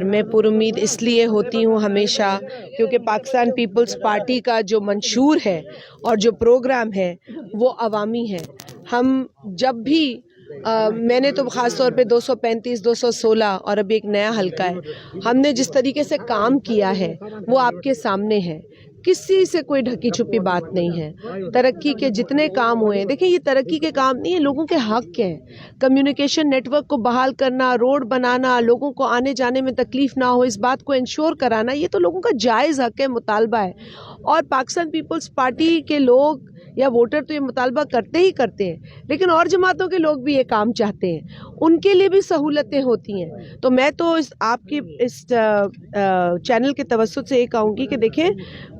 میں پر امید اس لیے ہوتی ہوں ہمیشہ کیونکہ پاکستان پیپلز پارٹی کا جو منشور ہے اور جو پروگرام ہے وہ عوامی ہے. ہم جب بھی میں نے تو خاص طور پہ 235 216 اور ابھی ایک نیا حلقہ ہے, ہم نے جس طریقے سے کام کیا ہے وہ آپ کے سامنے ہے. کسی سے کوئی ڈھکی چھپی بات نہیں ہے. ترقی کے جتنے کام ہوئے ہیں, دیکھیں یہ ترقی کے کام نہیں ہیں, لوگوں کے حق کے ہیں. کمیونیکیشن نیٹ ورک کو بحال کرنا, روڈ بنانا, لوگوں کو آنے جانے میں تکلیف نہ ہو اس بات کو انشور کرانا, یہ تو لوگوں کا جائز حق ہے, مطالبہ ہے. اور پاکستان پیپلز پارٹی کے لوگ یا ووٹر تو یہ مطالبہ کرتے ہی کرتے ہیں, لیکن اور جماعتوں کے لوگ بھی یہ کام چاہتے ہیں, ان کے لیے بھی سہولتیں ہوتی ہیں. تو میں تو آپ کی اس چینل کے توسط سے یہ کہوں گی کہ دیکھیں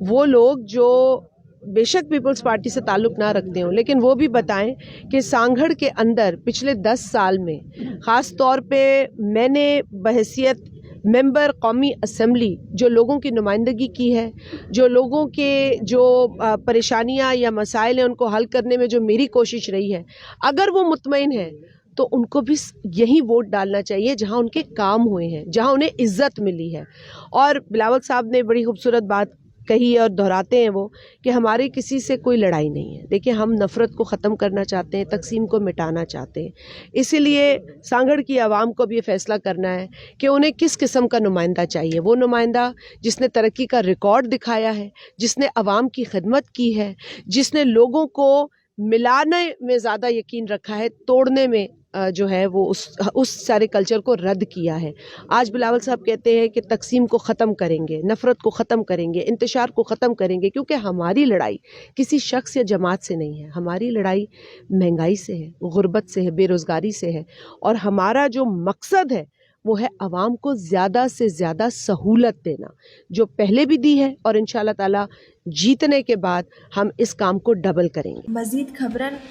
وہ لوگ جو بے شک پیپلز پارٹی سے تعلق نہ رکھتے ہوں لیکن وہ بھی بتائیں کہ سانگھڑ کے اندر پچھلے 10 سال میں خاص طور پہ میں نے بحیثیت ممبر قومی اسمبلی جو لوگوں کی نمائندگی کی ہے, جو لوگوں کے جو پریشانیاں یا مسائل ہیں ان کو حل کرنے میں جو میری کوشش رہی ہے, اگر وہ مطمئن ہیں تو ان کو بھی یہی ووٹ ڈالنا چاہیے جہاں ان کے کام ہوئے ہیں, جہاں انہیں عزت ملی ہے. اور بلاول صاحب نے بڑی خوبصورت بات کہی ہے اور دہراتے ہیں وہ کہ ہماری کسی سے کوئی لڑائی نہیں ہے. دیکھیں ہم نفرت کو ختم کرنا چاہتے ہیں, تقسیم کو مٹانا چاہتے ہیں. اسی لیے سانگھڑ کی عوام کو بھی یہ فیصلہ کرنا ہے کہ انہیں کس قسم کا نمائندہ چاہیے. وہ نمائندہ جس نے ترقی کا ریکارڈ دکھایا ہے, جس نے عوام کی خدمت کی ہے, جس نے لوگوں کو ملانے میں زیادہ یقین رکھا ہے, توڑنے میں جو ہے وہ اس سارے کلچر کو رد کیا ہے. آج بلاول صاحب کہتے ہیں کہ تقسیم کو ختم کریں گے, نفرت کو ختم کریں گے, انتشار کو ختم کریں گے, کیونکہ ہماری لڑائی کسی شخص یا جماعت سے نہیں ہے. ہماری لڑائی مہنگائی سے ہے, غربت سے ہے, بے روزگاری سے ہے. اور ہمارا جو مقصد ہے وہ ہے عوام کو زیادہ سے زیادہ سہولت دینا, جو پہلے بھی دی ہے اور انشاءاللہ تعالی جیتنے کے بعد ہم اس کام کو ڈبل کریں گے. مزید خبرن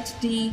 HD.